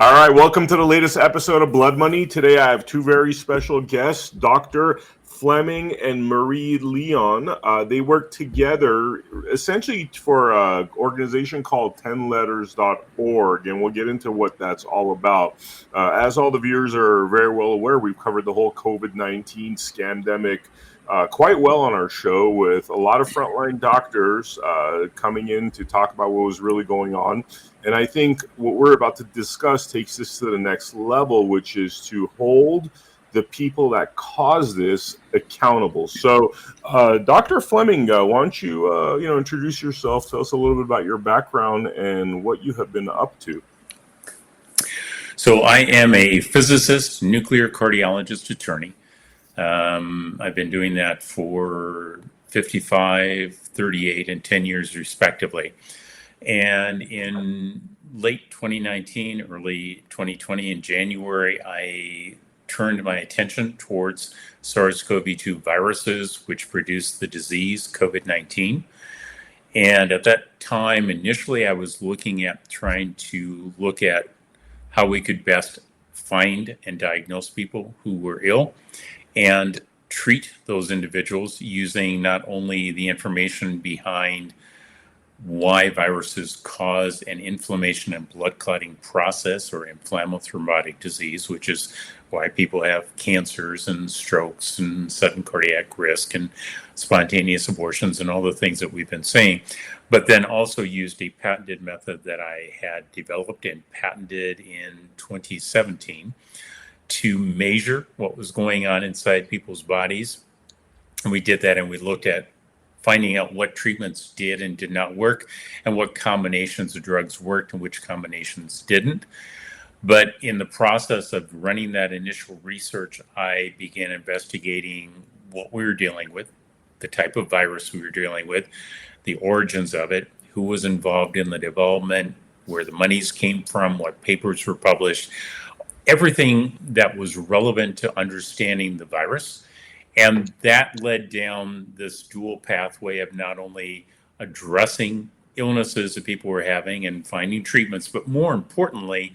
All right, welcome to the latest episode of Blood Money. Today I have two very special guests, Dr. Fleming and Marie Leon. They work together essentially for an organization called 10letters.org, and we'll get into what that's all about. As all the viewers are very well aware, we've covered the whole COVID-19 scandemic quite well on our show, with a lot of frontline doctors coming in to talk about what was really going on. And I think what we're about to discuss takes this to the next level, which is to hold the people that caused this accountable. So, Dr. Fleming, why don't you, introduce yourself? Tell us a little bit about your background and what you have been up to. So, I am a physicist, nuclear cardiologist, attorney. I've been doing that for 55, 38, and 10 years respectively. And in late 2019, early 2020, in January, I turned my attention towards SARS-CoV-2 viruses, which produce the disease COVID-19. And at that time, initially, I was trying to look at how we could best find and diagnose people who were ill and treat those individuals using not only the information behind why viruses cause an inflammation and blood clotting process, or inflammothrombotic disease, which is why people have cancers and strokes and sudden cardiac risk and spontaneous abortions and all the things that we've been saying, but then also used a patented method that I had developed and patented in 2017 to measure what was going on inside people's bodies. And we did that, and we looked at finding out what treatments did and did not work, and what combinations of drugs worked and which combinations didn't. But in the process of running that initial research, I began investigating what we were dealing with, the type of virus we were dealing with, the origins of it, who was involved in the development, where the monies came from, what papers were published, everything that was relevant to understanding the virus. And that led down this dual pathway of not only addressing illnesses that people were having and finding treatments, but more importantly,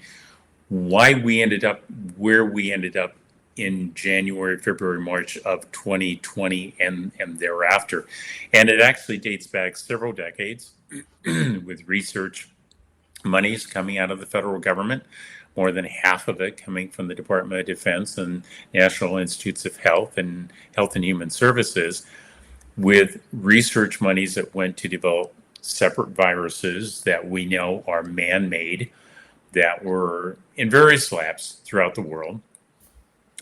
why we ended up where we ended up in January, February, March of 2020 and thereafter. And it actually dates back several decades with research monies coming out of the federal government, more than half of it coming from the Department of Defense and National Institutes of Health and Health and Human Services, with research monies that went to develop separate viruses that we know are man-made, that were in various labs throughout the world.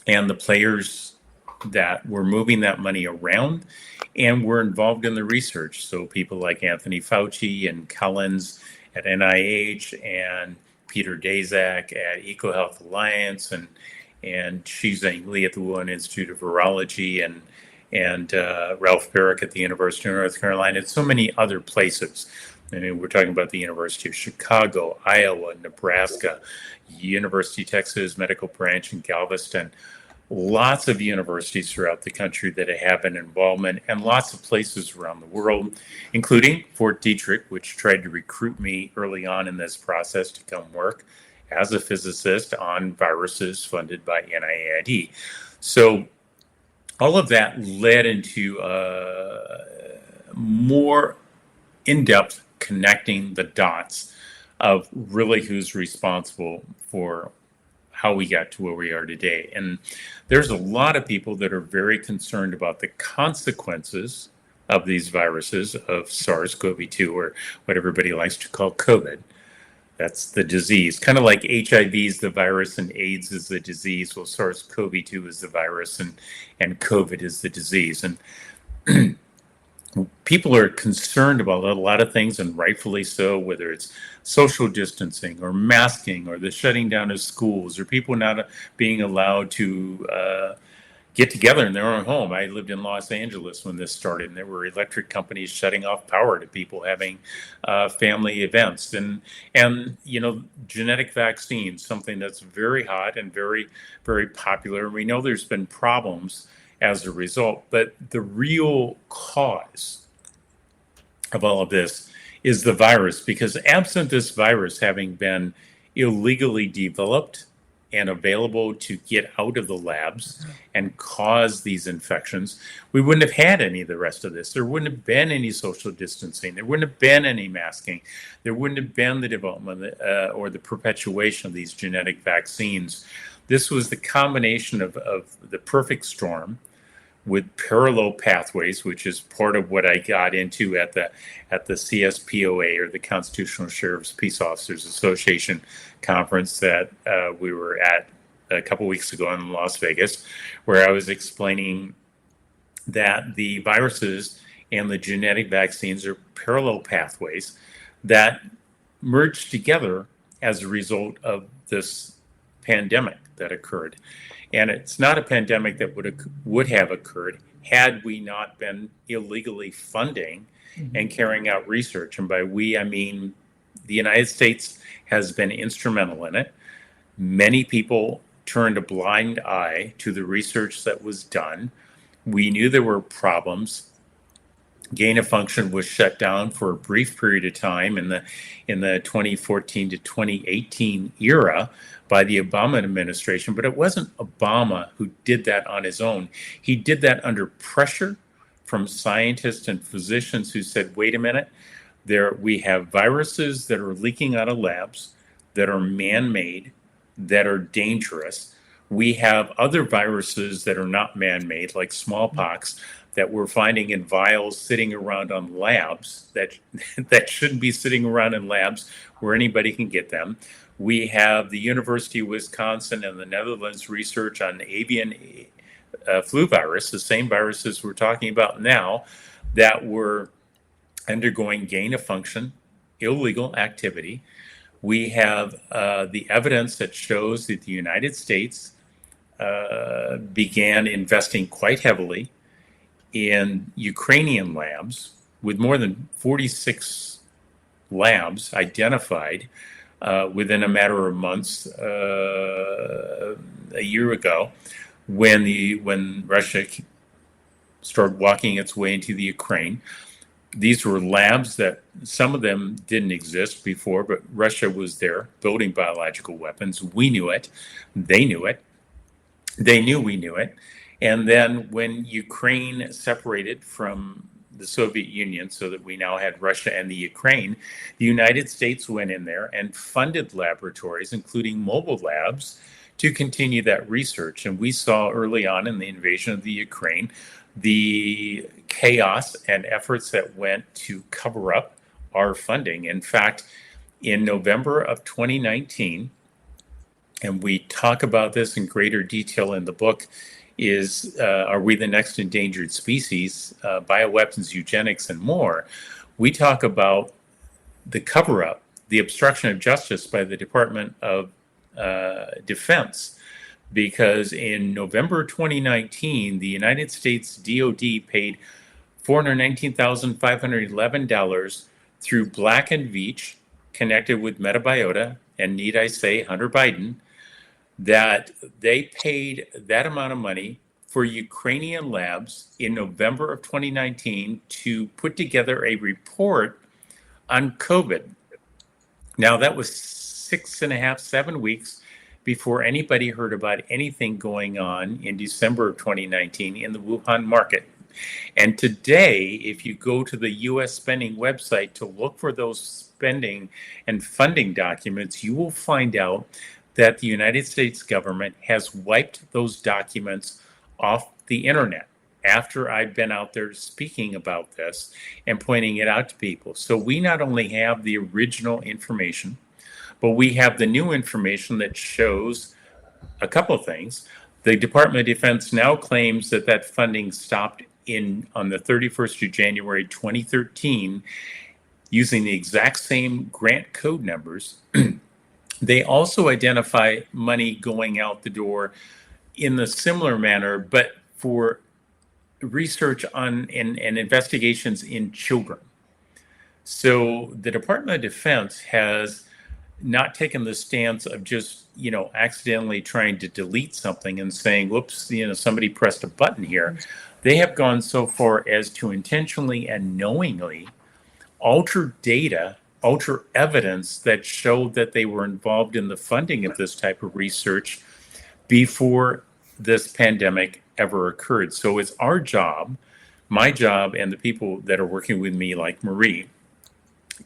And the players that were moving that money around and were involved in the research. So people like Anthony Fauci and Collins at NIH, and Peter Daszak at EcoHealth Alliance, and Xi Zhengli at the Wuhan Institute of Virology, and Ralph Barrick at the University of North Carolina, and so many other places. I mean, we're talking about the University of Chicago, Iowa, Nebraska, University of Texas Medical Branch in Galveston, lots of universities throughout the country that have an involvement, and lots of places around the world, including Fort Detrick, which tried to recruit me early on in this process to come work as a physicist on viruses funded by NIAID. So all of that led into more in-depth connecting the dots of really who's responsible for how we got to where we are today. And there's a lot of people that are very concerned about the consequences of these viruses, of SARS-CoV-2, or what everybody likes to call COVID. That's the disease. Kind of like HIV is the virus and AIDS is the disease. Well, SARS-CoV-2 is the virus and COVID is the disease. And people are concerned about a lot of things, and rightfully so, whether it's social distancing or masking or the shutting down of schools or people not being allowed to get together in their own home. I lived in Los Angeles when this started, and there were electric companies shutting off power to people having family events. And genetic vaccines, something that's very hot and very, very popular. We know there's been problems as a result, but the real cause of all of this is the virus, because absent this virus having been illegally developed and available to get out of the labs and cause these infections, we wouldn't have had any of the rest of this. There wouldn't have been any social distancing. There wouldn't have been any masking. There wouldn't have been the development or the perpetuation of these genetic vaccines. This was the combination of the perfect storm with parallel pathways, which is part of what I got into at the CSPOA, or the Constitutional Sheriff's Peace Officers Association conference that we were at a couple weeks ago in Las Vegas, where I was explaining that the viruses and the genetic vaccines are parallel pathways that merged together as a result of this pandemic that occurred. And it's not a pandemic that would have occurred had we not been illegally funding and carrying out research. And by we, I mean the United States has been instrumental in it. Many people turned a blind eye to the research that was done. We knew there were problems. Gain of function was shut down for a brief period of time in the 2014 to 2018 era by the Obama administration, but it wasn't Obama who did that on his own. He did that under pressure from scientists and physicians who said, wait a minute, we have viruses that are leaking out of labs, that are man-made, that are dangerous. We have other viruses that are not man-made, like smallpox, that we're finding in vials sitting around on labs that shouldn't be sitting around in labs where anybody can get them. We have the University of Wisconsin and the Netherlands research on avian flu virus, the same viruses we're talking about now, that were undergoing gain of function, illegal activity. We have the evidence that shows that the United States began investing quite heavily in Ukrainian labs, with more than 46 labs identified within a matter of months a year ago, when Russia started walking its way into the Ukraine. These were labs that some of them didn't exist before, but Russia was there building biological weapons. We knew it. They knew it. They knew we knew it. And then when Ukraine separated from the Soviet Union, so that we now had Russia and the Ukraine, the United States went in there and funded laboratories, including mobile labs, to continue that research. And we saw early on in the invasion of the Ukraine, the chaos and efforts that went to cover up our funding. In fact, in November of 2019, and we talk about this in greater detail in the book, is Are We the Next Endangered Species? Bioweapons, Eugenics, and More. We talk about the cover-up, the obstruction of justice by the Department of Defense, because in November 2019, the United States DoD paid $419,511 through Black & Veatch, connected with Metabiota, and need I say, Hunter Biden, that they paid that amount of money for Ukrainian labs in November of 2019 to put together a report on COVID. Now, that was 6.5, 7 weeks before anybody heard about anything going on in December of 2019 in the Wuhan market. And today, if you go to the U.S. spending website to look for those spending and funding documents, you will find out that the United States government has wiped those documents off the internet after I've been out there speaking about this and pointing it out to people. So we not only have the original information, but we have the new information that shows a couple of things. The Department of Defense now claims that that funding stopped on the 31st of January 2013 using the exact same grant code numbers. They also identify money going out the door in a similar manner, but for research on and investigations in children. So the Department of Defense has not taken the stance of just, accidentally trying to delete something and saying, whoops, somebody pressed a button here. They have gone so far as to intentionally and knowingly alter data ultra evidence that showed that they were involved in the funding of this type of research before this pandemic ever occurred. So it's our job, my job, and the people that are working with me, like Marie,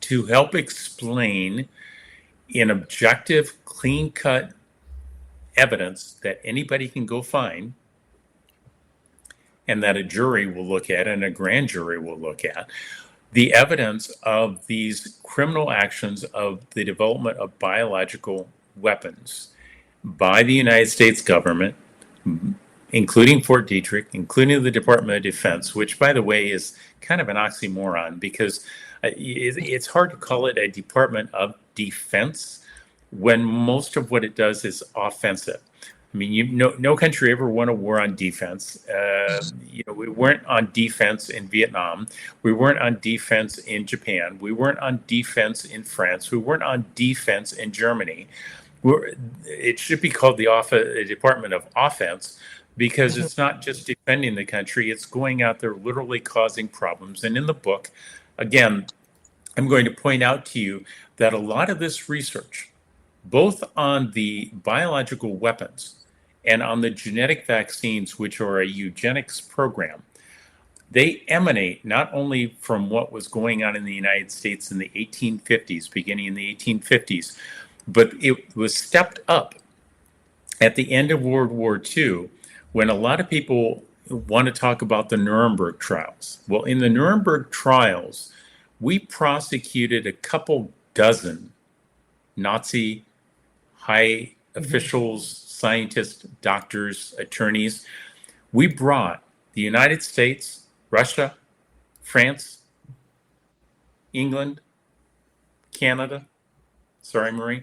to help explain in objective, clean-cut evidence that anybody can go find and that a jury will look at and a grand jury will look at, the evidence of these criminal actions of the development of biological weapons by the United States government, including Fort Detrick, including the Department of Defense, which, by the way, is kind of an oxymoron because it's hard to call it a Department of Defense when most of what it does is offensive. I mean, no country ever won a war on defense. We weren't on defense in Vietnam. We weren't on defense in Japan. We weren't on defense in France. We weren't on defense in Germany. It should be called the Department of Offense because it's not just defending the country. It's going out there literally causing problems. And in the book, again, I'm going to point out to you that a lot of this research, both on the biological weapons and on the genetic vaccines, which are a eugenics program, they emanate not only from what was going on in the United States in the 1850s, beginning in the 1850s, but it was stepped up at the end of World War II when a lot of people want to talk about the Nuremberg trials. Well, in the Nuremberg trials, we prosecuted a couple dozen Nazi high officials, scientists, doctors, attorneys. We brought the United States, Russia, France, England, Canada, sorry, Marie,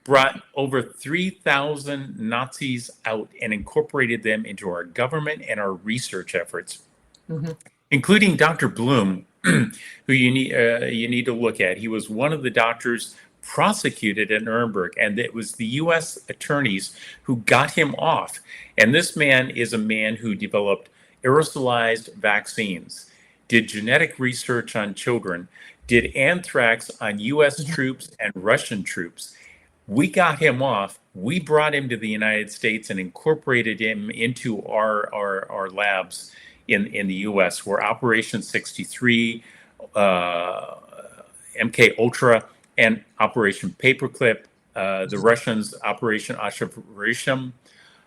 brought over 3,000 Nazis out and incorporated them into our government and our research efforts, including Dr. Bloom, who you need to look at. He was one of the doctors prosecuted at Nuremberg, and it was the U.S. attorneys who got him off. And this man is a man who developed aerosolized vaccines, did genetic research on children, did anthrax on U.S. troops and Russian troops. We got him off. We brought him to the United States and incorporated him into our labs in the U.S., where Operation 63, MK Ultra, and Operation Paperclip, the Russians, Operation Ashrafisham,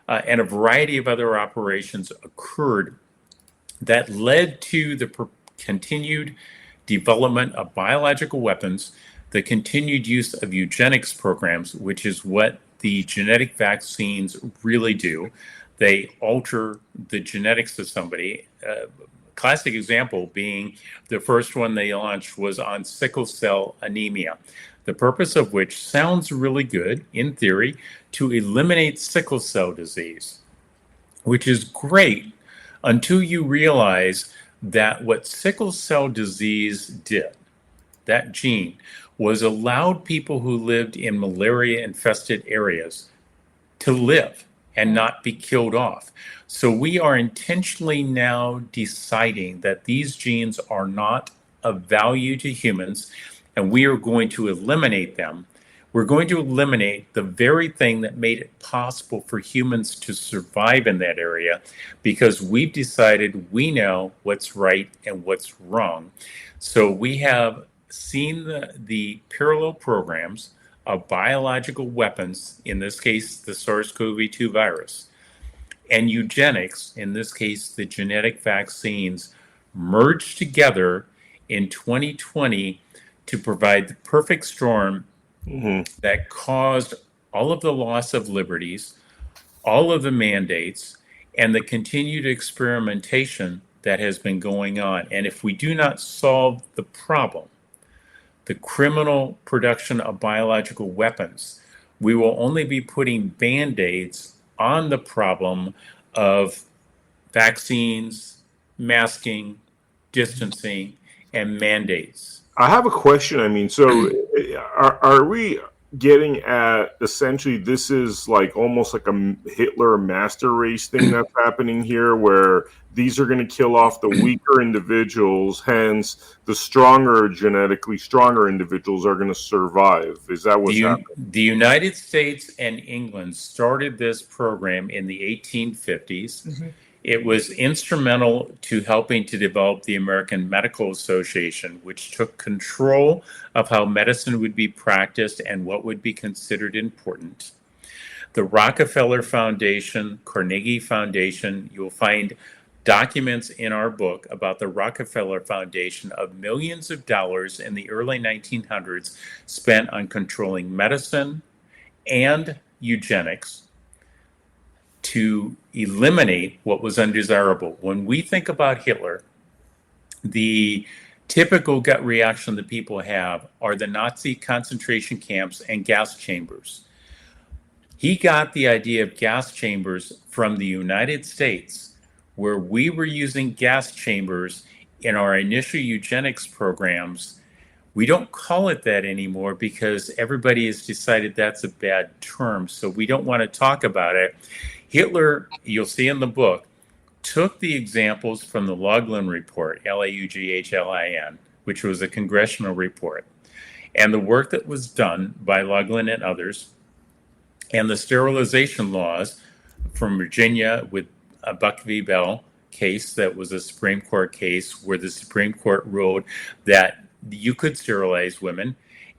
and a variety of other operations occurred that led to the continued development of biological weapons, the continued use of eugenics programs, which is what the genetic vaccines really do. They alter the genetics of somebody. Classic example being the first one they launched was on sickle cell anemia, the purpose of which sounds really good in theory, to eliminate sickle cell disease, which is great until you realize that what sickle cell disease did, that gene, was allowed people who lived in malaria-infested areas to live and not be killed off. So we are intentionally now deciding that these genes are not of value to humans, and we are going to eliminate them. We're going to eliminate the very thing that made it possible for humans to survive in that area, because we've decided we know what's right and what's wrong. So we have seen the parallel programs of biological weapons, in this case, the SARS-CoV-2 virus, and eugenics, in this case, the genetic vaccines, merged together in 2020 to provide the perfect storm that caused all of the loss of liberties, all of the mandates, and the continued experimentation that has been going on. And if we do not solve the problem, the criminal production of biological weapons, we will only be putting Band-Aids on the problem of vaccines, masking, distancing, and mandates. I have a question. I mean, so are we getting at essentially this is like almost like a Hitler master race thing that's happening here, where these are going to kill off the weaker individuals, hence the stronger, genetically stronger individuals are going to survive. Is that what's happening? The United States and England started this program in the 1850s. Mm-hmm. It was instrumental to helping to develop the American Medical Association, which took control of how medicine would be practiced and what would be considered important. The Rockefeller Foundation, Carnegie Foundation, you'll find documents in our book about the Rockefeller Foundation of millions of dollars in the early 1900s spent on controlling medicine and eugenics to eliminate what was undesirable. When we think about Hitler, the typical gut reaction that people have are the Nazi concentration camps and gas chambers. He got the idea of gas chambers from the United States, where we were using gas chambers in our initial eugenics programs. We don't call it that anymore because everybody has decided that's a bad term, so we don't want to talk about it. Hitler, you'll see in the book, took the examples from the Lauglin report, Laughlin, which was a congressional report, and the work that was done by Lauglin and others, and the sterilization laws from Virginia with a Buck v. Bell case that was a Supreme Court case where the Supreme Court ruled that you could sterilize women.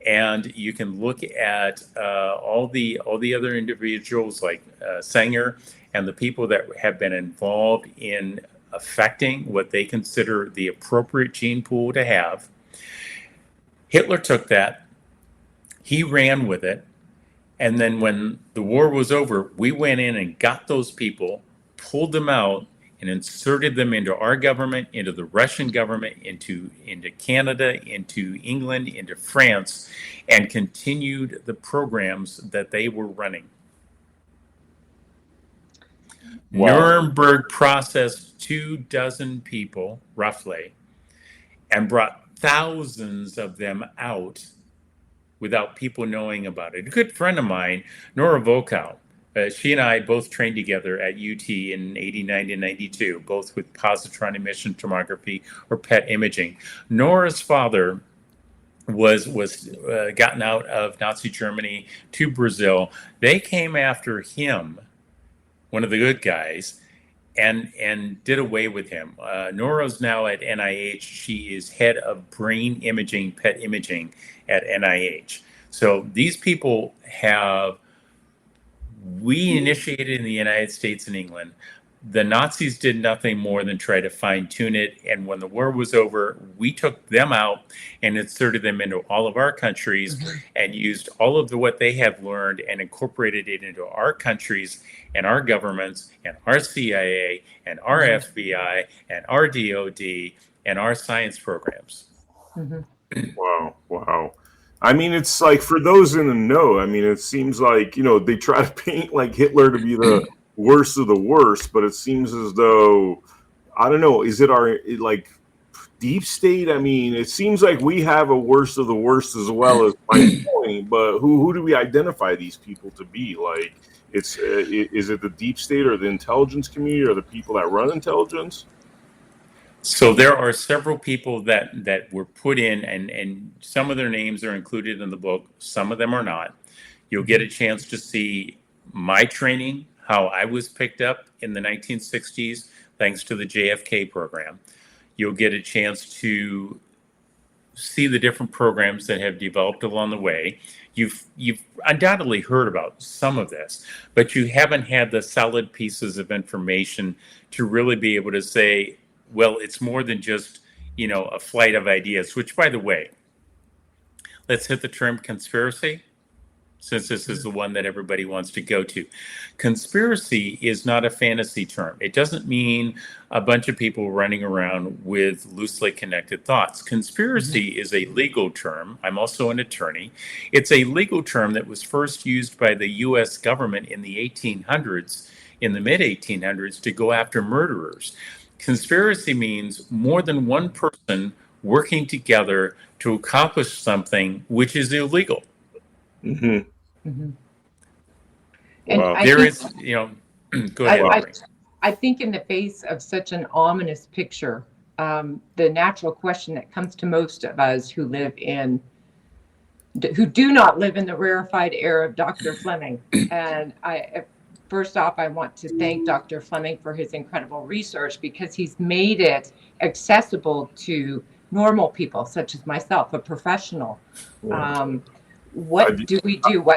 And you can look at all the other individuals like Sanger and the people that have been involved in affecting what they consider the appropriate gene pool to have. Hitler took that, he ran with it, and then when the war was over, we went in and got those people, pulled them out, and inserted them into our government, into the Russian government, into Canada, into England, into France, and continued the programs that they were running. Wow. Nuremberg processed 24 people, roughly, and brought thousands of them out without people knowing about it. A good friend of mine, Nora Volkow, she and I both trained together at UT in 89 to 92, both with positron emission tomography or PET imaging. Nora's father was gotten out of Nazi Germany to Brazil. They came after him, one of the good guys, and did away with him. Nora's now at NIH. She is head of brain imaging, PET imaging at NIH. So these people we initiated in the United States and England. The Nazis did nothing more than try to fine-tune it. And when the war was over, we took them out and inserted them into all of our countries, mm-hmm. and used all of what they have learned and incorporated it into our countries and our governments and our CIA and our mm-hmm. FBI and our DOD and our science programs. Mm-hmm. Wow. I mean, it's like, for those in the know, I mean, it seems like, they try to paint like Hitler to be the worst of the worst, but it seems as though, I don't know, is it our, like, deep state? I mean, it seems like we have a worst of the worst as well, as my point, but who do we identify these people to be? Like, is it the deep state or the intelligence community or the people that run intelligence? So there are several people that were put in, and some of their names are included in the book. Some of them are not. You'll get a chance to see my training, how I was picked up in the 1960s, thanks to the JFK program. You'll get a chance to see the different programs that have developed along the way. You've undoubtedly heard about some of this, but you haven't had the solid pieces of information to really be able to say, well, it's more than just, a flight of ideas, which, by the way, let's hit the term conspiracy, since this is the one that everybody wants to go to. Conspiracy is not a fantasy term. It doesn't mean a bunch of people running around with loosely connected thoughts. Conspiracy mm-hmm. is a legal term. I'm also an attorney. It's a legal term that was first used by the U.S. government in the 1800s, in the mid-1800s, to go after murderers. Conspiracy means more than one person working together to accomplish something which is illegal. Hmm. Mm-hmm. And Wow. I There think is, go I, ahead, Wow. I Marie. I think in the face of such an ominous picture, the natural question that comes to most of us who do not live in the rarefied air of Dr. Fleming. And first off, I want to thank Dr. Fleming for his incredible research, because he's made it accessible to normal people such as myself, a professional. Yeah. Um, I, what do we do?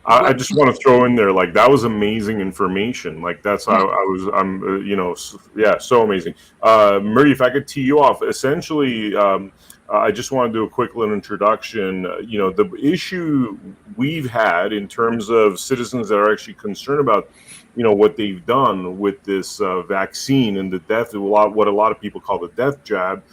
I What? just want to throw in there, like, that was amazing information. Like, that's how yeah, so amazing. Murray, if I could tee you off, essentially, I just want to do a quick little introduction. The issue we've had in terms of citizens that are actually concerned about, what they've done with this vaccine and the death, what a lot of people call the death jab,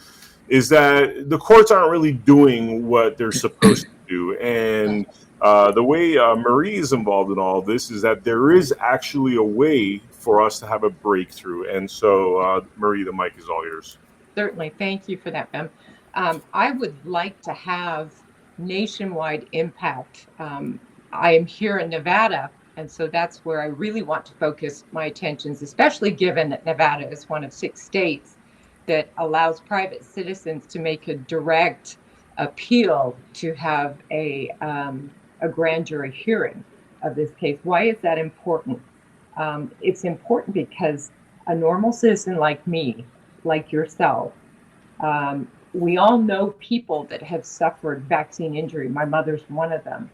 is that the courts aren't really doing what they're supposed to do. And the way Marie is involved in all this is that there is actually a way for us to have a breakthrough. And so, Marie, the mic is all yours. Certainly. Thank you for that, Vem. I would like to have nationwide impact. I am here in Nevada, and so that's where I really want to focus my attentions, especially given that Nevada is one of 6 states that allows private citizens to make a direct appeal to have a grand jury hearing of this case. Why is that important? It's important because a normal citizen like me, like yourself, we all know people that have suffered vaccine injury. My mother's one of them.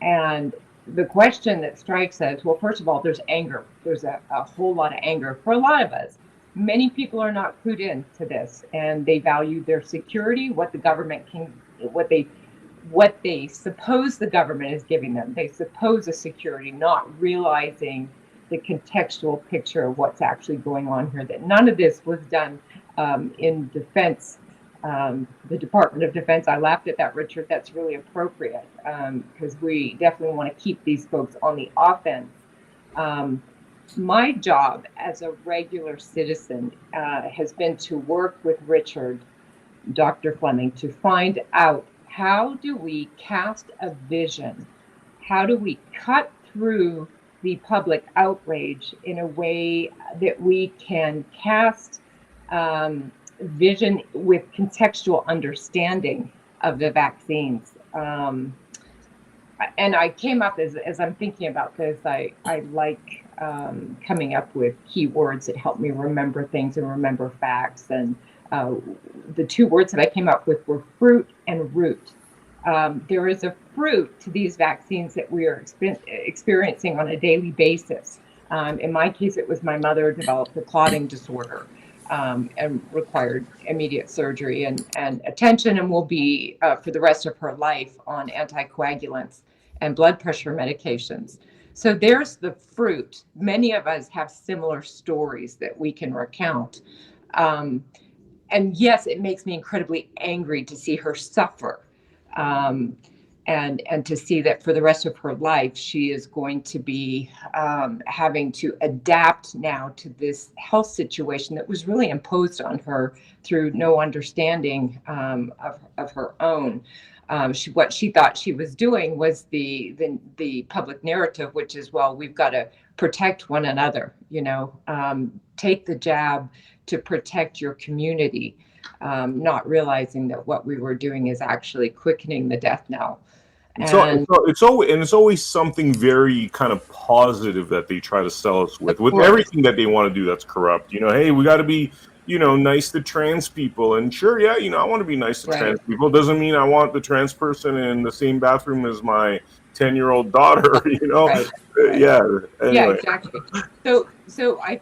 And the question that strikes us, well, first of all, there's anger. There's a whole lot of anger for a lot of us. Many people are not clued in to this, and they value their security, what the government can, what they suppose the government is giving them. They suppose a security, not realizing the contextual picture of what's actually going on here. That none of this was done in defense, the Department of Defense. I laughed at that, Richard. That's really appropriate, because we definitely want to keep these folks on the offense. My job as a regular citizen has been to work with Richard, Dr. Fleming, to find out, how do we cast a vision? How do we cut through the public outrage in a way that we can cast vision with contextual understanding of the vaccines? And I came up, as I'm thinking about this, I like coming up with keywords that help me remember things and remember facts. And the 2 words that I came up with were fruit and root. There is a fruit to these vaccines that we are experiencing on a daily basis. In my case, it was my mother developed a clotting disorder and required immediate surgery and attention, and will be for the rest of her life on anticoagulants and blood pressure medications. So there's the fruit. Many of us have similar stories that we can recount. And yes, it makes me incredibly angry to see her suffer, and to see that for the rest of her life she is going to be having to adapt now to this health situation that was really imposed on her through no understanding of her own. What she thought she was doing was the public narrative, which is, well, we've got to protect one another. Take the jab to protect your community, not realizing that what we were doing is actually quickening the death knell. It's always something very kind of positive that they try to sell us with everything that they want to do that's corrupt. Hey, we got to be, nice to trans people. And sure, yeah, I want to be nice to trans people. Doesn't mean I want the trans person in the same bathroom as my 10-year-old daughter, Right. Yeah. Anyway. Yeah, exactly. So I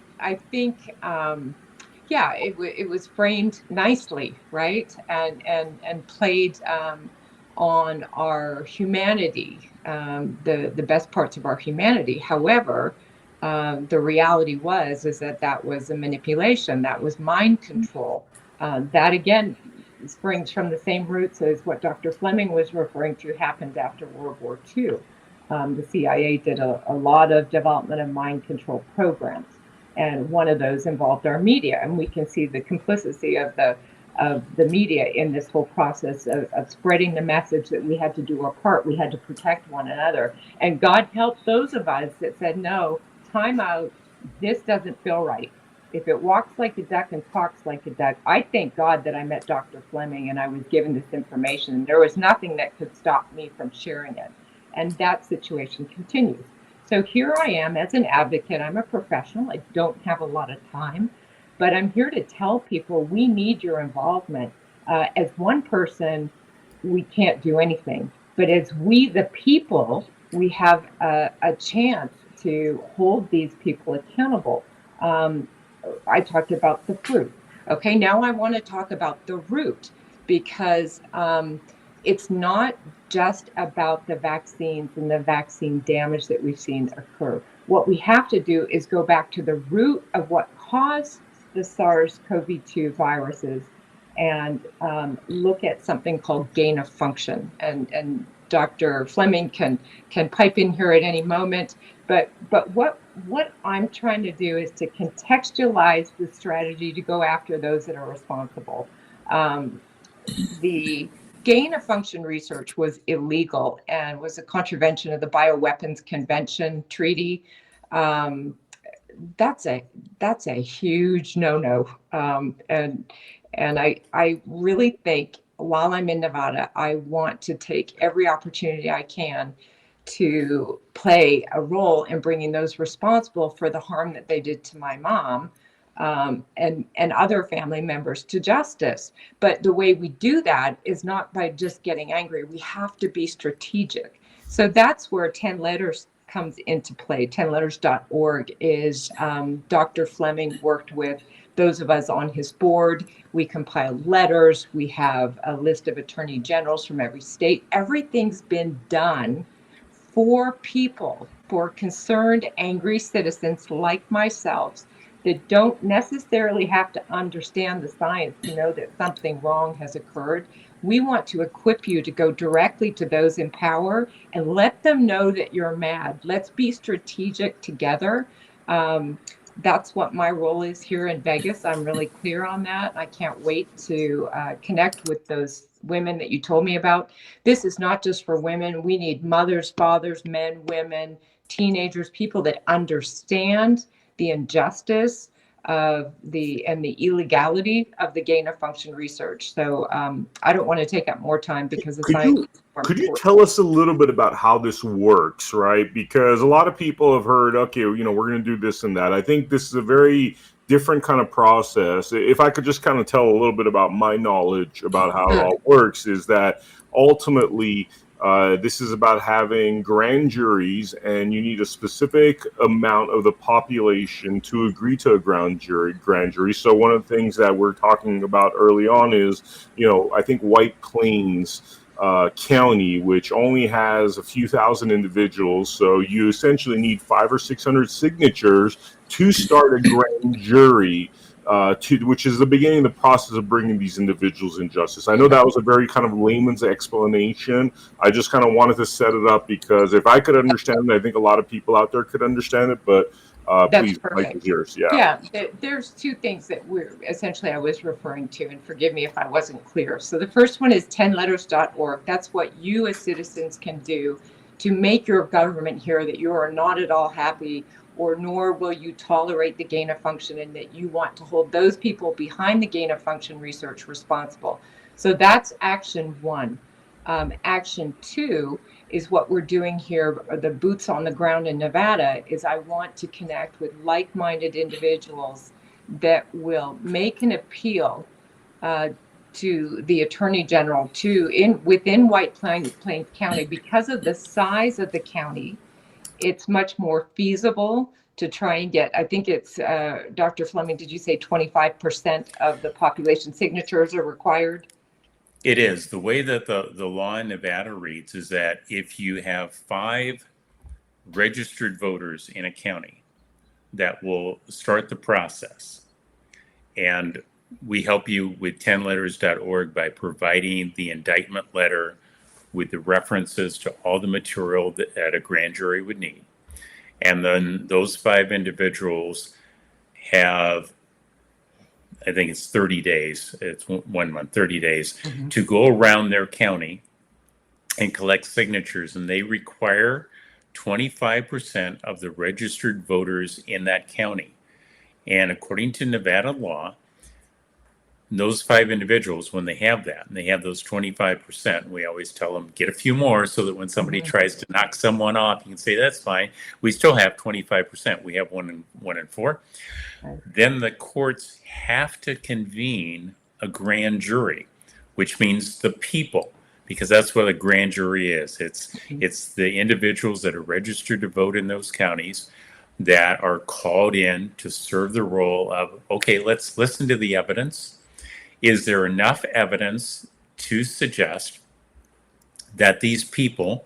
think, yeah, it was framed nicely, right? And played on our humanity, the best parts of our humanity. However, the reality is that was a manipulation, that was mind control. That again springs from the same roots as what Dr. Fleming was referring to happened after World War II. The CIA did a lot of development of mind control programs, and one of those involved our media, and we can see the complicity of the media in this whole process of spreading the message that we had to do our part. We had to protect one another. And God helped those of us that said, no, time out. This doesn't feel right. If it walks like a duck and talks like a duck, I thank God that I met Dr. Fleming and I was given this information. There was nothing that could stop me from sharing it. And that situation continues. So here I am as an advocate. I'm a professional. I don't have a lot of time, but I'm here to tell people we need your involvement. As one person, we can't do anything. But as we, the people, we have a chance to hold these people accountable. I talked about the fruit. Okay, now I want to talk about the root because it's not just about the vaccines and the vaccine damage that we've seen occur. What we have to do is go back to the root of what caused the SARS-CoV-2 viruses and look at something called gain of function. And Dr. Fleming can pipe in here at any moment. But what I'm trying to do is to contextualize the strategy to go after those that are responsible. The gain of function research was illegal and was a contravention of the Bioweapons Convention Treaty. That's a huge no-no. And I really think while I'm in Nevada, I want to take every opportunity I can to play a role in bringing those responsible for the harm that they did to my mom and other family members to justice. But the way we do that is not by just getting angry. We have to be strategic. So that's where 10 Letters comes into play. 10letters.org is Dr. Fleming worked with those of us on his board. We compiled letters. We have a list of attorney generals from every state. Everything's been done for people, for concerned, angry citizens like myself that don't necessarily have to understand the science to know that something wrong has occurred. We want to equip you to go directly to those in power and let them know that you're mad. Let's be strategic together. That's what my role is here in Vegas. I'm really clear on that. I can't wait to connect with those women that you told me about. This is not just for women. We need mothers, fathers, men, women, teenagers, people that understand the injustice of the illegality of the gain of function research. So I don't want to take up more time because the science. Could you tell us a little bit about how this works, right? Because a lot of people have heard, okay, we're going to do this and that. I think this is a very different kind of process. If I could just kind of tell a little bit about my knowledge about how it all works, is that ultimately this is about having grand juries, and you need a specific amount of the population to agree to a grand jury. So one of the things that we're talking about early on is, I think White Plains County, which only has a few thousand individuals. So you essentially need 500 or 600 signatures to start a grand jury, which is the beginning of the process of bringing these individuals in justice. I know that was a very kind of layman's explanation. I just kind of wanted to set it up because if I could understand it, I think a lot of people out there could understand it, but please, Mike is yours. Yeah, there's two things that I was referring to, and forgive me if I wasn't clear. So the first one is 10letters.org. That's what you as citizens can do to make your government hear that you are not at all happy, or nor will you tolerate the gain of function, and that you want to hold those people behind the gain of function research responsible. So that's action one. Action two is what we're doing here, the boots on the ground in Nevada, is I want to connect with like-minded individuals that will make an appeal to the Attorney General within White Plains County. Because of the size of the county, it's much more feasible to try and get, I think it's, Dr. Fleming, did you say 25% of the population signatures are required? It is. The way that the law in Nevada reads is that if you have 5 registered voters in a county, that will start the process. And we help you with 10letters.org by providing the indictment letter with the references to all the material that a grand jury would need. And then those 5 individuals have I think it's 30 days. It's 1 month, 30 days Mhm. to go around their county and collect signatures. And they require 25% of the registered voters in that county. And according to Nevada law, those 5 individuals, when they have that, and they have those 25%, we always tell them, get a few more so that when somebody Mhm. tries to knock someone off, you can say, that's fine. We still have 25%. We have 1 in 4. Right. Then the courts have to convene a grand jury, which means the people, because that's what a grand jury is. It's the individuals that are registered to vote in those counties that are called in to serve the role of, okay, let's listen to the evidence. Is there enough evidence to suggest that these people,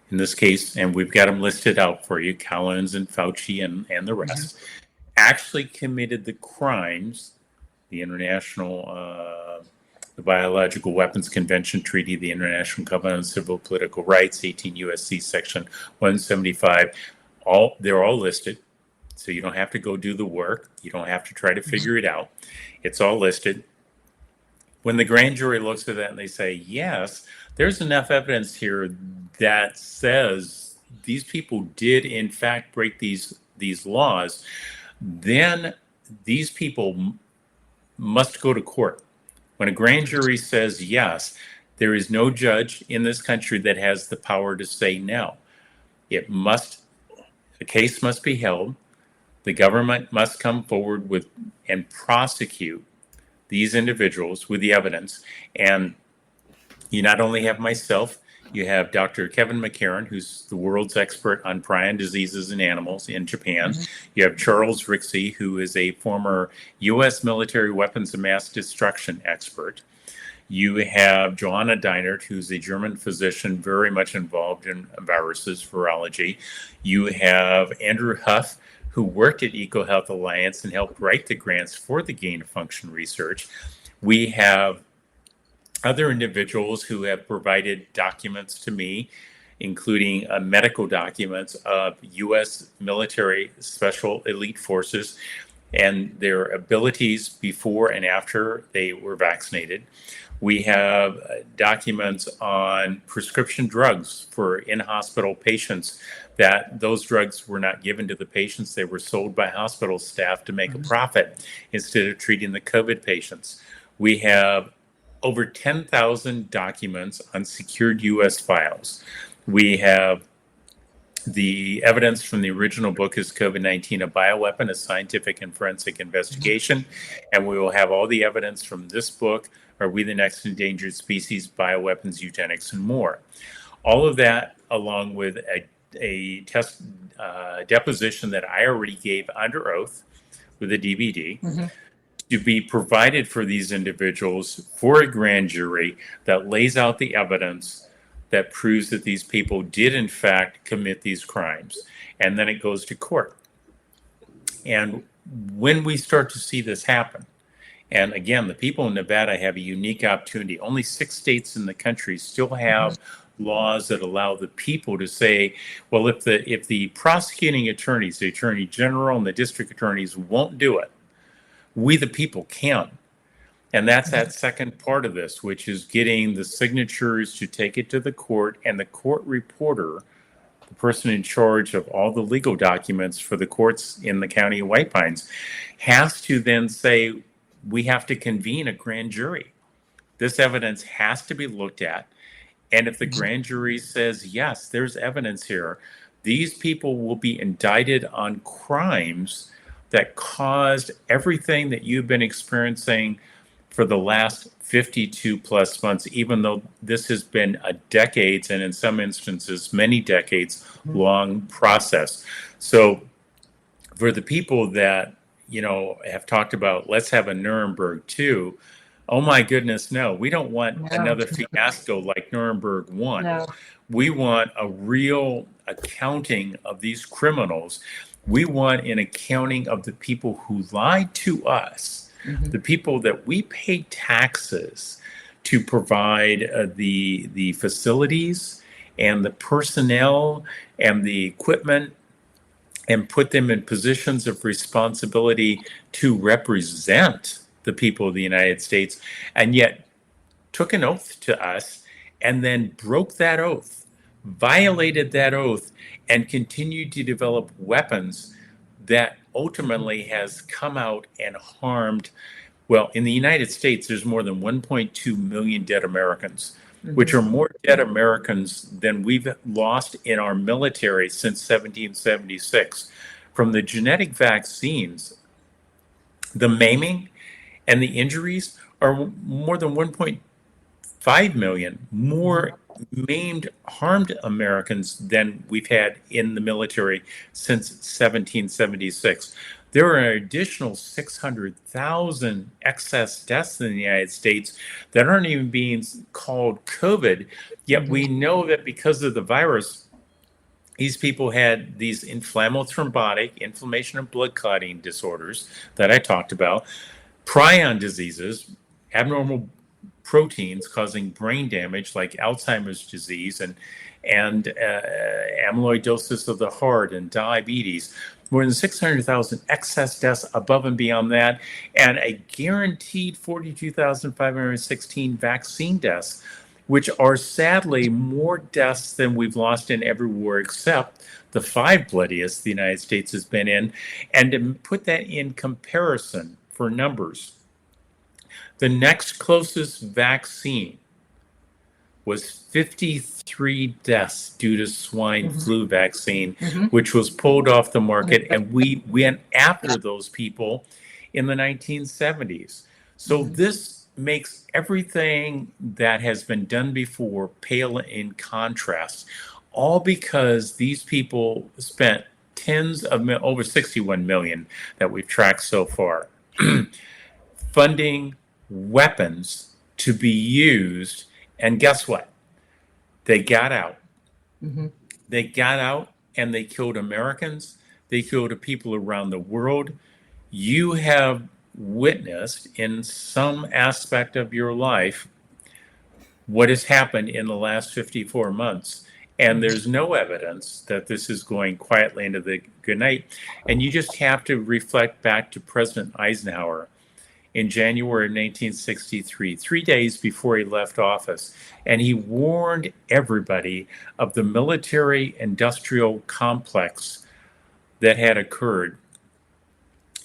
in this case, and we've got them listed out for you, Collins and Fauci and the rest, actually committed the crimes, the the Biological Weapons Convention Treaty, the International Covenant on Civil and Political Rights, 18 U.S.C. Section 175, they're all listed. So you don't have to go do the work. You don't have to try to figure it out. It's all listed. When the grand jury looks at that and they say, yes, there's enough evidence here that says these people did in fact break these laws, then these people must go to court. When a grand jury says yes, there is no judge in this country that has the power to say no. The case must be held. The government must come forward with and prosecute these individuals with the evidence. And you not only have myself, you have Dr. Kevin McCarran, who's the world's expert on prion diseases in animals in Japan. Mhm. You have Charles Rixey, who is a former U.S. military weapons of mass destruction expert. You have Joanna Deinert, who's a German physician very much involved in viruses, virology. You have Andrew Huff, who worked at EcoHealth Alliance and helped write the grants for the gain of function research. We have other individuals who have provided documents to me, including medical documents of U.S. military special elite forces and their abilities before and after they were vaccinated. We have documents on prescription drugs for in-hospital patients, that those drugs were not given to the patients. They were sold by hospital staff to make a profit instead of treating the COVID patients. We have over 10,000 documents on secured U.S. files. We have the evidence from the original book is COVID-19, a bioweapon, a scientific and forensic investigation. And we will have all the evidence from this book, Are We the Next Endangered Species, Bioweapons, Eugenics, and more. All of that, along with a test deposition that I already gave under oath with a DVD, to be provided for these individuals for a grand jury that lays out the evidence that proves that these people did in fact commit these crimes. And then it goes to court. And when we start to see this happen, and again, the people in Nevada have a unique opportunity. Only 6 states in the country still have laws that allow the people to say, well, if the prosecuting attorneys, the attorney general and the district attorneys won't do it, we the people can. And that's that second part of this, which is getting the signatures to take it to the court, and the court reporter, the person in charge of all the legal documents for the courts in the county of White Pines, has to then say, we have to convene a grand jury. This evidence has to be looked at. And if the grand jury says, yes, there's evidence here, these people will be indicted on crimes that caused everything that you've been experiencing for the last 52 plus months, even though this has been a decades, and in some instances, many decades long process. So for the people that, have talked about, let's have a Nuremberg 2, oh my goodness, no, we don't want another fiasco like Nuremberg 1. No. We want a real accounting of these criminals. We want an accounting of the people who lied to us, the people that we pay taxes to provide the facilities and the personnel and the equipment, and put them in positions of responsibility to represent the people of the United States, and yet took an oath to us and then broke that oath, violated that oath, and continued to develop weapons that ultimately has come out and harmed. Well, in the United States, there's more than 1.2 million dead Americans, which are more dead Americans than we've lost in our military since 1776. From the genetic vaccines, the maiming and the injuries are more than 1.5 million more maimed, harmed Americans than we've had in the military since 1776. There are an additional 600,000 excess deaths in the United States that aren't even being called COVID, yet we know that because of the virus, these people had these inflammatory thrombotic, inflammation and blood clotting disorders that I talked about, prion diseases, abnormal proteins causing brain damage like Alzheimer's disease and amyloidosis of the heart and diabetes. More than 600,000 excess deaths above and beyond that, and a guaranteed 42,516 vaccine deaths, which are sadly more deaths than we've lost in every war except the 5 bloodiest the United States has been in. And to put that in comparison for numbers, the next closest vaccine was 53 deaths due to swine flu vaccine, which was pulled off the market, and we went after those people in the 1970s. So this makes everything that has been done before pale in contrast, all because these people spent tens of over 61 million that we've tracked so far, funding weapons to be used. And guess what? They got out. They got out and they killed Americans. They killed people around the world. You have witnessed in some aspect of your life what has happened in the last 54 months. And there's no evidence that this is going quietly into the good night. And you just have to reflect back to President Eisenhower in January of 1963, 3 days before he left office. And he warned everybody of the military-industrial complex that had occurred.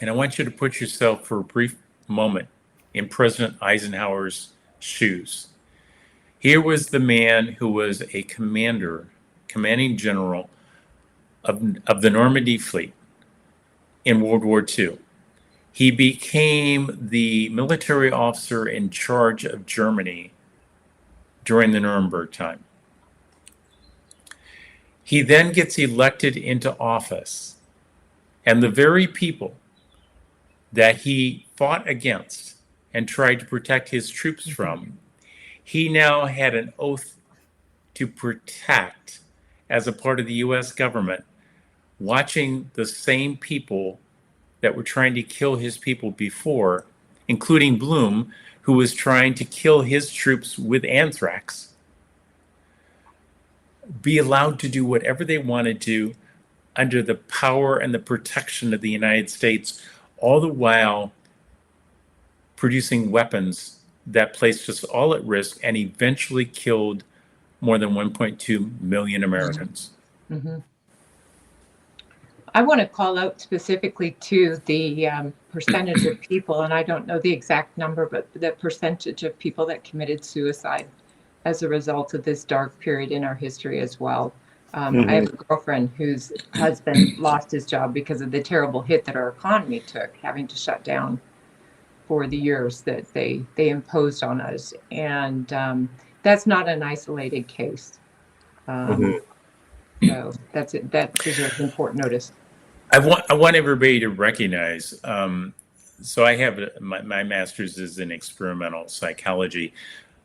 And I want you to put yourself for a brief moment in President Eisenhower's shoes. Here was the man who was a commanding general of the Normandy fleet in World War II. He became the military officer in charge of Germany during the Nuremberg time. He then gets elected into office, and the very people that he fought against and tried to protect his troops from, he now had an oath to protect as a part of the U.S. government, watching the same people that were trying to kill his people before, including Blum, who was trying to kill his troops with anthrax, be allowed to do whatever they wanted to under the power and the protection of the United States, all the while producing weapons that placed us all at risk and eventually killed more than 1.2 million Americans. I want to call out specifically to the percentage of people, and I don't know the exact number, but the percentage of people that committed suicide as a result of this dark period in our history as well. I have a girlfriend whose husband lost his job because of the terrible hit that our economy took, having to shut down for the years that they imposed on us. And that's not an isolated case. So that's it. That deserves important notice. I want everybody to recognize. So I have my master's is in experimental psychology.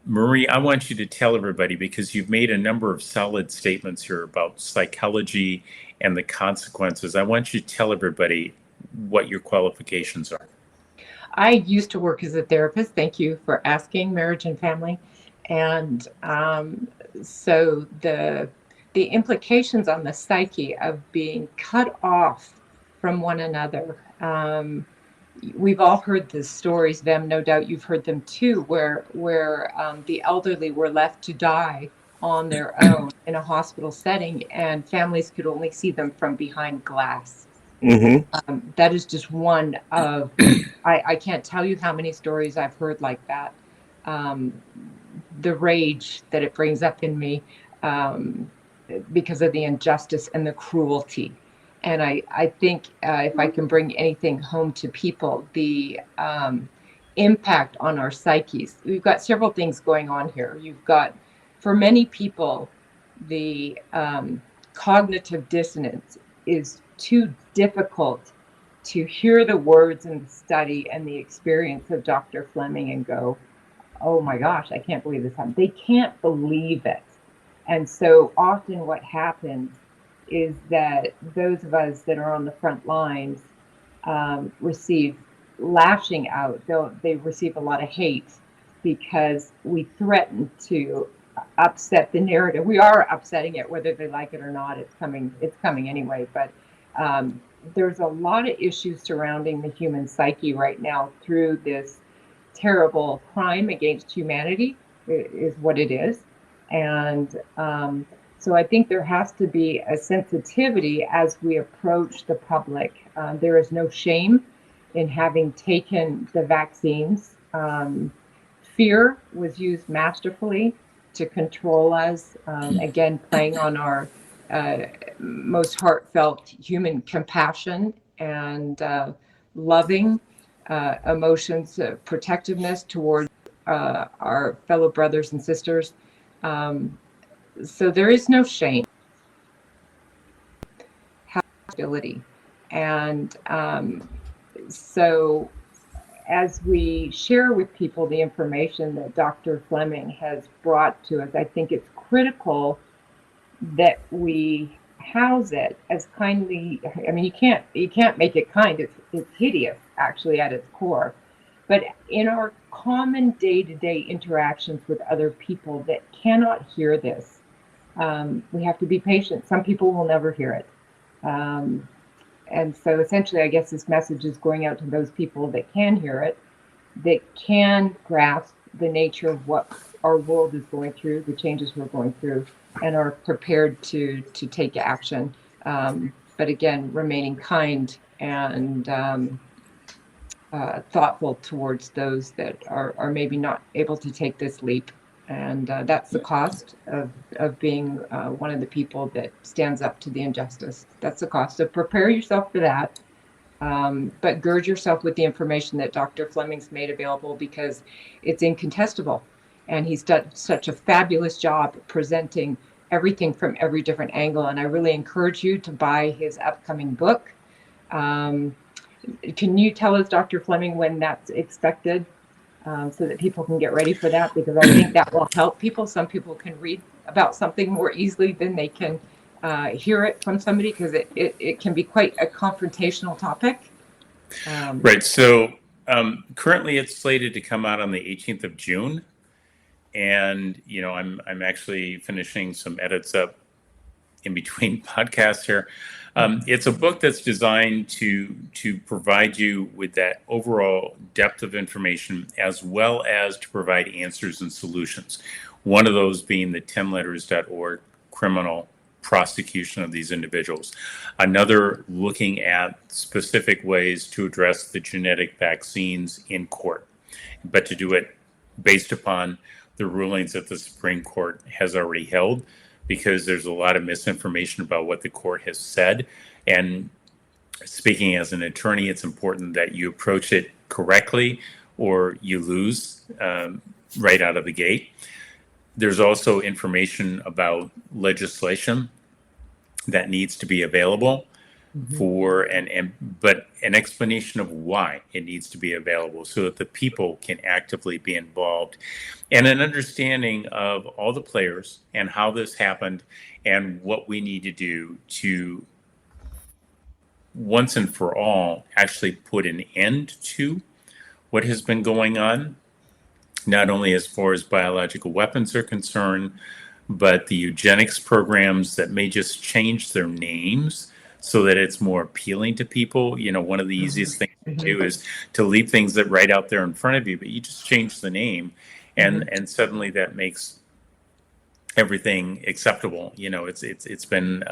Marie, I want you to tell everybody, because you've made a number of solid statements here about psychology and the consequences. I want you to tell everybody what your qualifications are. I used to work as a therapist. Thank you for asking, marriage and family. And so the implications on the psyche of being cut off from one another, we've all heard the stories, Vem, no doubt you've heard them too, where the elderly were left to die on their own in a hospital setting, and families could only see them from behind glass. Mm-hmm. That is just one of, I can't tell you how many stories I've heard like that. The rage that it brings up in me, because of the injustice and the cruelty. And I think if I can bring anything home to people, the impact on our psyches. We've got several things going on here. You've got, for many people, the cognitive dissonance is too difficult to hear the words and the study and the experience of Dr. Fleming and go, oh my gosh, I can't believe this happened. They can't believe it. And so often what happens is that those of us that are on the front lines receive lashing out. They receive a lot of hate because we threaten to upset the narrative. We are upsetting it, whether they like it or not. It's coming anyway. But there's a lot of issues surrounding the human psyche right now through this terrible crime against humanity is what it is. And so I think there has to be a sensitivity as we approach the public. There is no shame in having taken the vaccines. Fear was used masterfully to control us, again, playing on our most heartfelt human compassion and loving emotions, protectiveness towards our fellow brothers and sisters. So there is no shame, hostility. And so as we share with people the information that Dr. Fleming has brought to us, I think it's critical that we house it as kindly. I mean, you can't make it kind. It's hideous, actually, at its core. But in our common day-to-day interactions with other people that cannot hear this, we have to be patient. Some people will never hear it. And so essentially, I guess this message is going out to those people that can hear it, that can grasp the nature of what our world is going through, the changes we're going through, and are prepared to take action. But again, remaining kind and thoughtful towards those that are maybe not able to take this leap. And that's the cost of being one of the people that stands up to the injustice. That's the cost. So prepare yourself for that. But gird yourself with the information that Dr. Fleming's made available, because it's incontestable. And he's done such a fabulous job presenting everything from every different angle. And I really encourage you to buy his upcoming book. Can you tell us, Dr. Fleming, when that's expected? So that people can get ready for that, because I think that will help people. Some people can read about something more easily than they can hear it from somebody, because it can be quite a confrontational topic. Right. So currently it's slated to come out on the 18th of June. And, I'm actually finishing some edits up in between podcasts here. It's a book that's designed to provide you with that overall depth of information, as well as to provide answers and solutions. One of those being the 10letters.org criminal prosecution of these individuals. Another looking at specific ways to address the genetic vaccines in court, but to do it based upon the rulings that the Supreme Court has already held, because there's a lot of misinformation about what the court has said. And speaking as an attorney, it's important that you approach it correctly, or you lose right out of the gate. There's also information about legislation that needs to be available for but an explanation of why it needs to be available, so that the people can actively be involved, and an understanding of all the players and how this happened and what we need to do to once and for all actually put an end to what has been going on, not only as far as biological weapons are concerned, but the eugenics programs that may just change their names so that it's more appealing to people. One of the easiest things to do is to leave things that right out there in front of you, but you just change the name, and suddenly that makes everything acceptable. It's been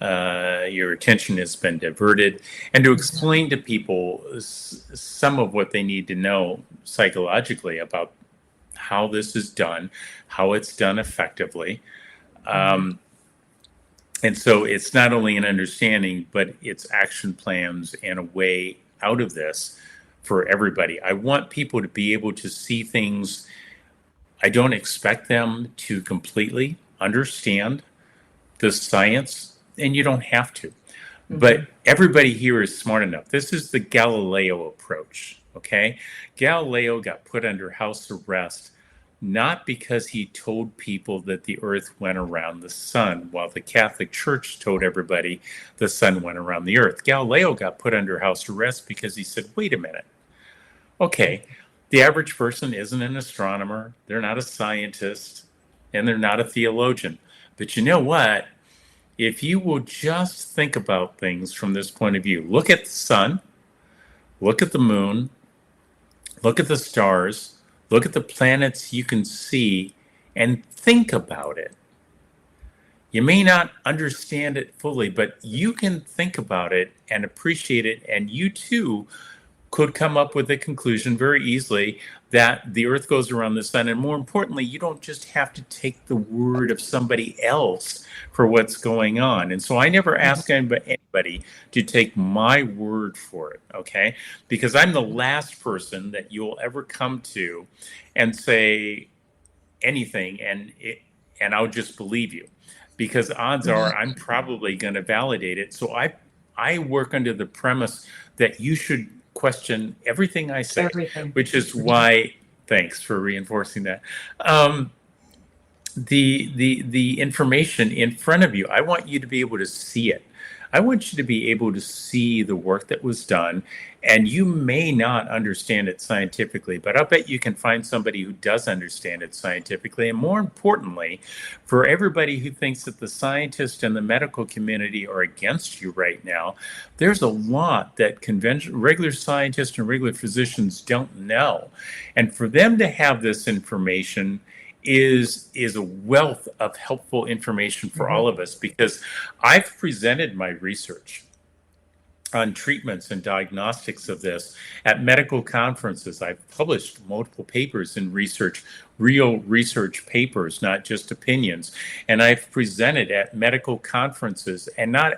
your attention has been diverted, and to explain to people some of what they need to know psychologically about how this is done, how it's done effectively. And so it's not only an understanding, but it's action plans and a way out of this for everybody. I want people to be able to see things. I don't expect them to completely understand the science, and you don't have to. But everybody here is smart enough. This is the Galileo approach, okay? Galileo got put under house arrest not because he told people that the earth went around the sun, while the Catholic Church told everybody the sun went around the earth. Galileo got put under house arrest because he said, wait a minute. Okay, the average person isn't an astronomer, they're not a scientist, and they're not a theologian. But you know what? If you will just think about things from this point of view, look at the sun, look at the moon, look at the stars, look at the planets you can see, and think about it. You may not understand it fully, but you can think about it and appreciate it, and you too could come up with a conclusion very easily that the earth goes around the sun. And more importantly, you don't just have to take the word of somebody else for what's going on. And so I never ask anybody to take my word for it, okay? Because I'm the last person that you'll ever come to and say anything, and I'll just believe you. Because odds are I'm probably going to validate it. So I work under the premise that you should question everything I say, which is why, thanks for reinforcing that. The information in front of you, I want you to be able to see it. I want you to be able to see the work that was done, and you may not understand it scientifically, but I'll bet you can find somebody who does understand it scientifically. And more importantly, for everybody who thinks that the scientists and the medical community are against you right now, there's a lot that regular scientists and regular physicians don't know. And for them to have this information is a wealth of helpful information for all of us, because I've presented my research on treatments and diagnostics of this at medical conferences. I've published multiple papers in research, real research papers, not just opinions. And I've presented at medical conferences, and not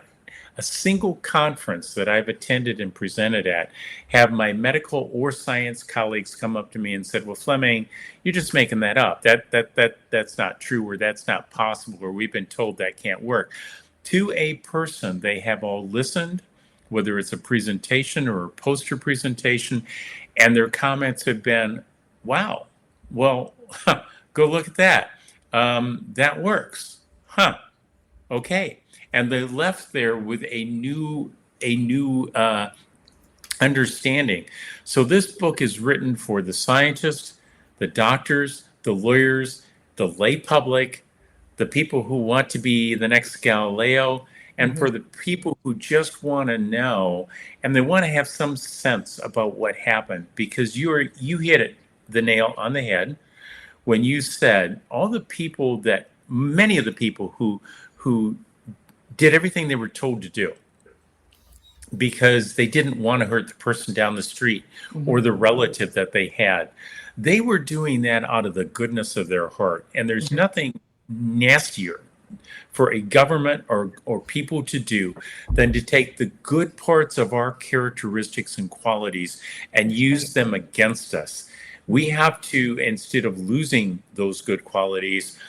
a single conference that I've attended and presented at have my medical or science colleagues come up to me and said, well, Fleming, you're just making that up. That's not true, or that's not possible, or we've been told that can't work. To a person, they have all listened, whether it's a presentation or a poster presentation, and their comments have been, wow, well, go look at that. That works. Okay. And they left there with a new understanding. So this book is written for the scientists, the doctors, the lawyers, the lay public, the people who want to be the next Galileo, and for the people who just want to know, and they want to have some sense about what happened, because you hit the nail on the head when you said many of the people who did everything they were told to do because they didn't want to hurt the person down the street or the relative that they had. They were doing that out of the goodness of their heart. And there's nothing nastier for a government or people to do than to take the good parts of our characteristics and qualities and use them against us. We have to, instead of losing those good qualities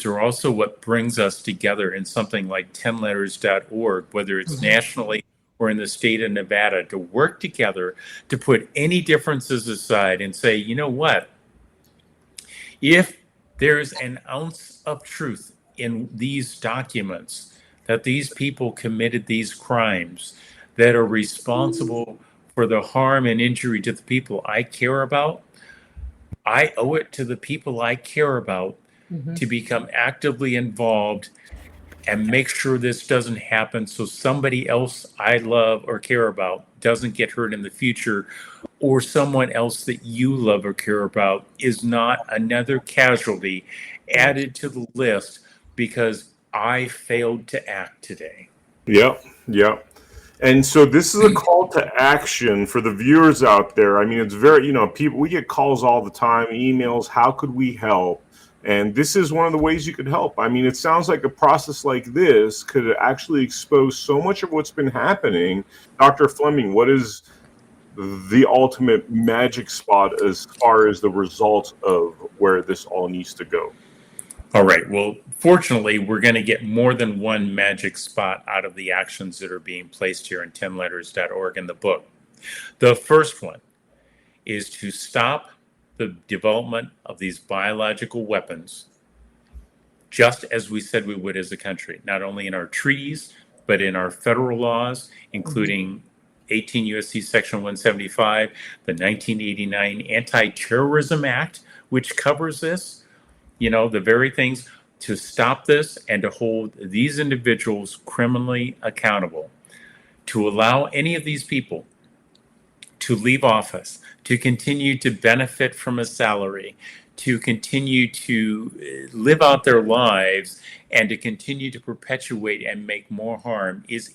are also what brings us together in something like 10letters.org, whether it's nationally or in the state of Nevada, to work together to put any differences aside and say, you know what? If there's an ounce of truth in these documents that these people committed these crimes that are responsible for the harm and injury to the people I care about, I owe it to the people I care about to become actively involved and make sure this doesn't happen so somebody else I love or care about doesn't get hurt in the future, or someone else that you love or care about is not another casualty added to the list because I failed to act today. Yep, yep. And so this is a call to action for the viewers out there. I mean, it's very, people, we get calls all the time, emails, how could we help? And this is one of the ways you could help. I mean, it sounds like a process like this could actually expose so much of what's been happening. Dr. Fleming, what is the ultimate magic spot as far as the results of where this all needs to go? All right. Well, fortunately, we're going to get more than one magic spot out of the actions that are being placed here in 10letters.org in the book. The first one is to stop the development of these biological weapons, just as we said we would as a country, not only in our treaties, but in our federal laws, including 18 U.S.C. Section 175, the 1989 Anti-Terrorism Act, which covers this. The very things to stop this and to hold these individuals criminally accountable, to allow any of these people to leave office, to continue to benefit from a salary, to continue to live out their lives, and to continue to perpetuate and make more harm is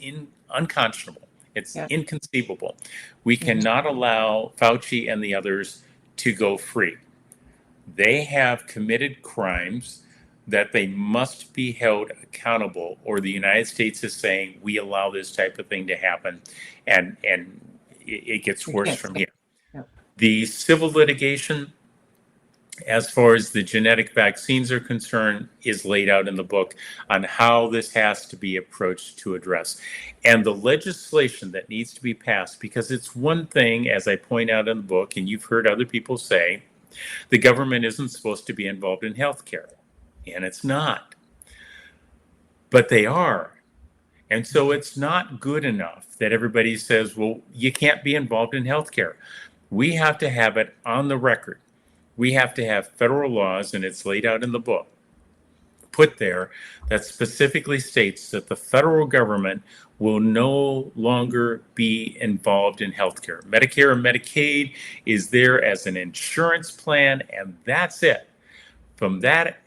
unconscionable. It's inconceivable. We cannot allow Fauci and the others to go free. They have committed crimes that they must be held accountable, or the United States is saying we allow this type of thing to happen, and it gets worse from here. The civil litigation, as far as the genetic vaccines are concerned, is laid out in the book on how this has to be approached to address. And the legislation that needs to be passed, because it's one thing, as I point out in the book, and you've heard other people say, the government isn't supposed to be involved in healthcare, and it's not. But they are. And so it's not good enough that everybody says, well, you can't be involved in healthcare. We have to have it on the record. We have to have federal laws, and it's laid out in the book, put there, that specifically states that the federal government will no longer be involved in healthcare. Medicare and Medicaid is there as an insurance plan, and that's it. From that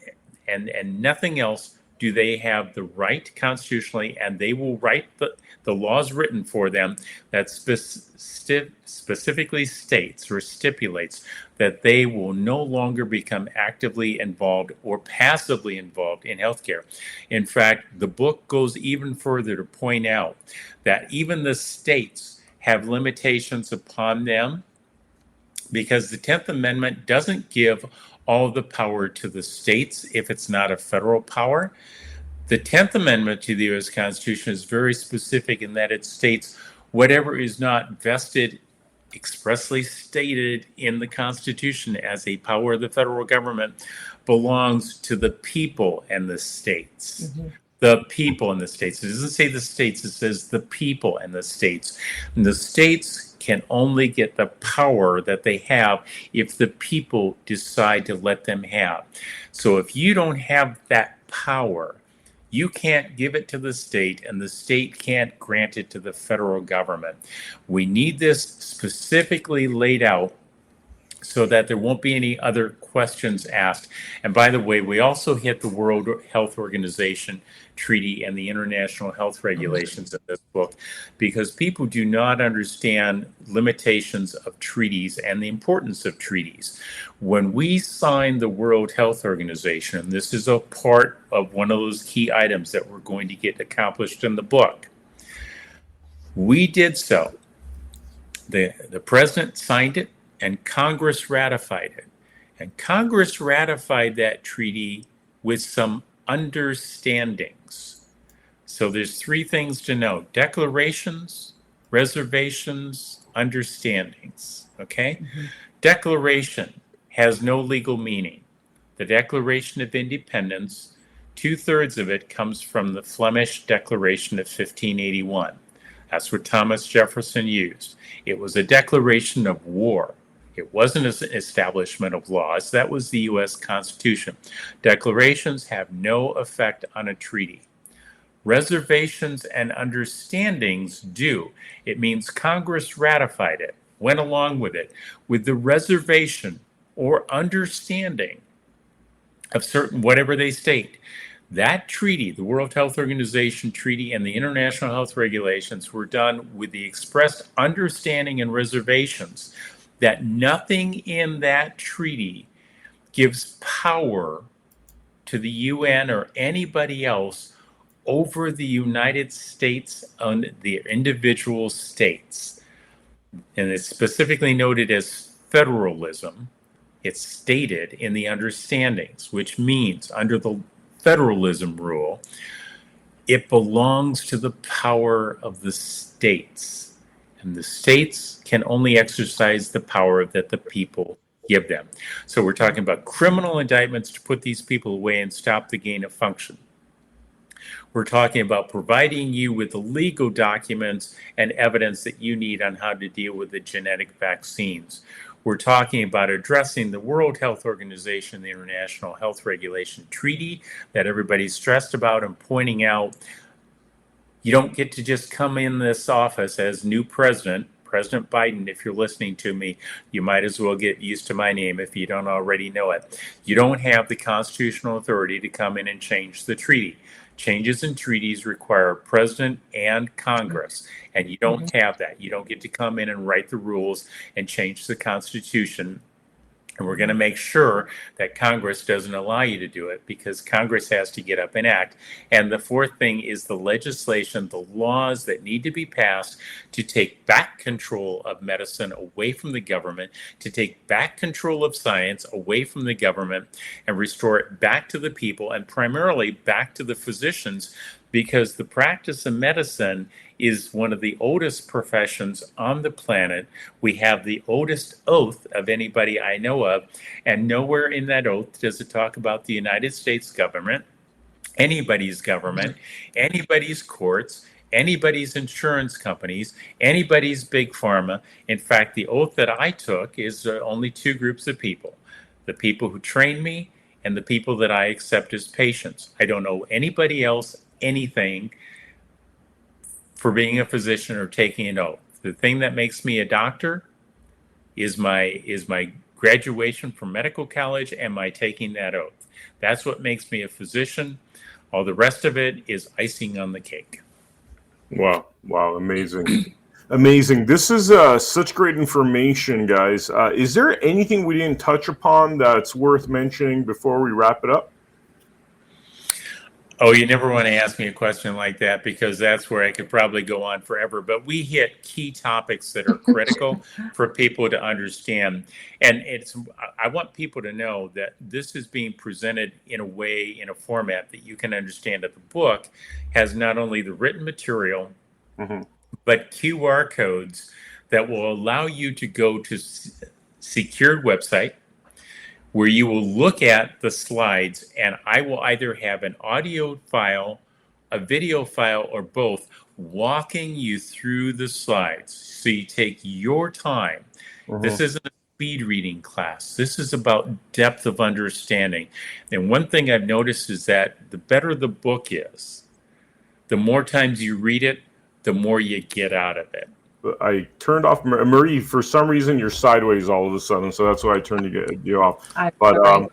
and nothing else do they have the right constitutionally, and they will write the laws written for them that specifically states or stipulates that they will no longer become actively involved or passively involved in healthcare. In fact, the book goes even further to point out that even the states have limitations upon them, because the 10th Amendment doesn't give all the power to the states if it's not a federal power. The 10th Amendment to the U.S. Constitution is very specific in that it states whatever is not vested, expressly stated in the Constitution as a power of the federal government, belongs to the people and the states. Mm-hmm. The people and the states. It doesn't say the states, it says the people and the states. And the states can only get the power that they have if the people decide to let them have. So if you don't have that power, you can't give it to the state, and the state can't grant it to the federal government. We need this specifically laid out so that there won't be any other questions asked. And by the way, we also hit the World Health Organization Treaty and the international health regulations in this book, because people do not understand limitations of treaties and the importance of treaties. When we signed the World Health Organization, and this is a part of one of those key items that we're going to get accomplished in the book, we did so. The president signed it, and Congress ratified it. And Congress ratified that treaty with some understandings. So there's three things to know: declarations, reservations, understandings. Okay? Mm-hmm. Declaration has no legal meaning. The Declaration of Independence, 2/3 of it comes from the Flemish Declaration of 1581. That's what Thomas Jefferson used. It was a declaration of war. It wasn't an establishment of laws. That was the U.S. Constitution. Declarations have no effect on a treaty. Reservations and understandings do. It means Congress ratified it, went along with it, with the reservation or understanding of certain, whatever they state. That treaty, the World Health Organization treaty and the international health regulations, were done with the expressed understanding and reservations that nothing in that treaty gives power to the UN or anybody else over the United States and the individual states. And it's specifically noted as federalism. It's stated in the understandings, which means under the federalism rule, it belongs to the power of the states. And the states can only exercise the power that the people give them. So we're talking about criminal indictments to put these people away and stop the gain of function. We're talking about providing you with the legal documents and evidence that you need on how to deal with the genetic vaccines. We're talking about addressing the World Health Organization, the International Health Regulation Treaty that everybody's stressed about, and pointing out you don't get to just come in this office as new president. President Biden, if you're listening to me, you might as well get used to my name if you don't already know it. You don't have the constitutional authority to come in and change the treaty. Changes in treaties require president and Congress, and you don't have that. You don't get to come in and write the rules and change the Constitution. And we're going to make sure that Congress doesn't allow you to do it, because Congress has to get up and act. And the fourth thing is the legislation, the laws that need to be passed to take back control of medicine away from the government, to take back control of science away from the government and restore it back to the people, and primarily back to the physicians, because the practice of medicine is one of the oldest professions on the planet. We have the oldest oath of anybody I know of, and nowhere in that oath does it talk about the United States government, anybody's courts, anybody's insurance companies, anybody's big pharma. In fact, the oath that I took is only two groups of people: the people who train me and the people that I accept as patients. I don't know anybody else anything for being a physician or taking an oath. The thing that makes me a doctor is my graduation from medical college and my taking that oath. That's what makes me a physician. All the rest of it is icing on the cake. Wow, amazing. Amazing. This is such great information, guys. Is there anything we didn't touch upon that's worth mentioning before we wrap it up? Oh, you never want to ask me a question like that, because that's where I could probably go on forever. But we hit key topics that are critical for people to understand. And I want people to know that this is being presented in a way, in a format that you can understand. That the book has not only the written material, but QR codes that will allow you to go to secured website, where you will look at the slides, and I will either have an audio file, a video file, or both, walking you through the slides. So you take your time. This isn't a speed reading class. This is about depth of understanding. And one thing I've noticed is that the better the book is, the more times you read it, the more you get out of it. I turned off Marie. For some reason, you're sideways all of a sudden, so that's why I turned you off. But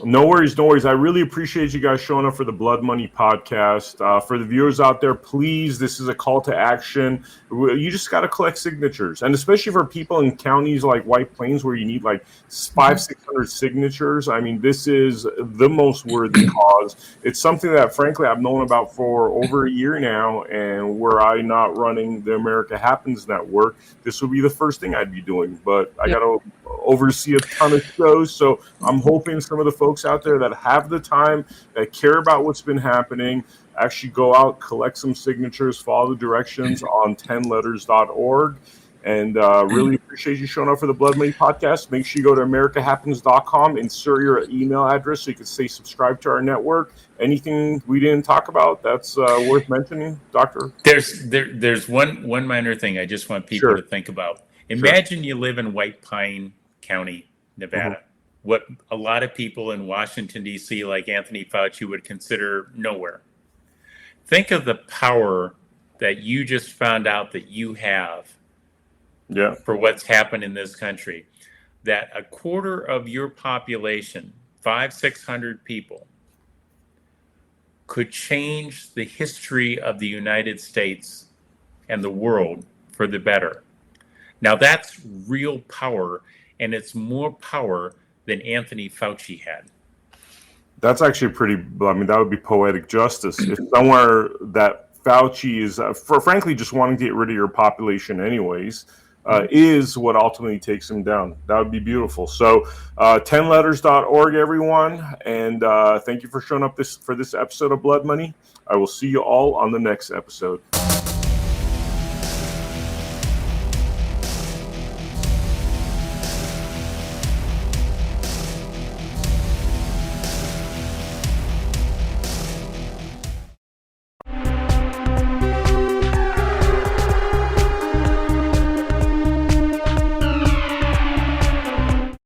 no worries. I really appreciate you guys showing up for the Blood Money podcast. For the viewers out there, please, this is a call to action. You just got to collect signatures, and especially for people in counties like White Plains where you need like 500-600 signatures. I mean, this is the most worthy cause. It's something that, frankly, I've known about for over a year now, and were I not running the America Happens Network, this would be the first thing I'd be doing. But I got to oversee a ton of shows, so I'm hoping some of the folks out there that have the time, that care about what's been happening, actually go out, collect some signatures, follow the directions on 10letters.org. And really appreciate you showing up for the Blood Money podcast. Make sure you go to americahappens.com, insert your email address so you can stay subscribed to our network. Anything we didn't talk about that's worth mentioning, Doctor? There's one minor thing I just want people to think about. Imagine you live in White Pine County, Nevada. What a lot of people in Washington, D.C., like Anthony Fauci, would consider nowhere. think of the power that you just found out that you have Yeah. for what's happened in this country. That a quarter of your population, 600 people, could change the history of the United States and the world for the better. Now that's real power, and it's more power than Anthony Fauci had. That's actually pretty, I mean, that would be poetic justice. If somewhere that Fauci is, for frankly, just wanting to get rid of your population anyways, is what ultimately takes him down. That would be beautiful. So 10letters.org, everyone. And thank you for showing up for this episode of Blood Money. I will see you all on the next episode.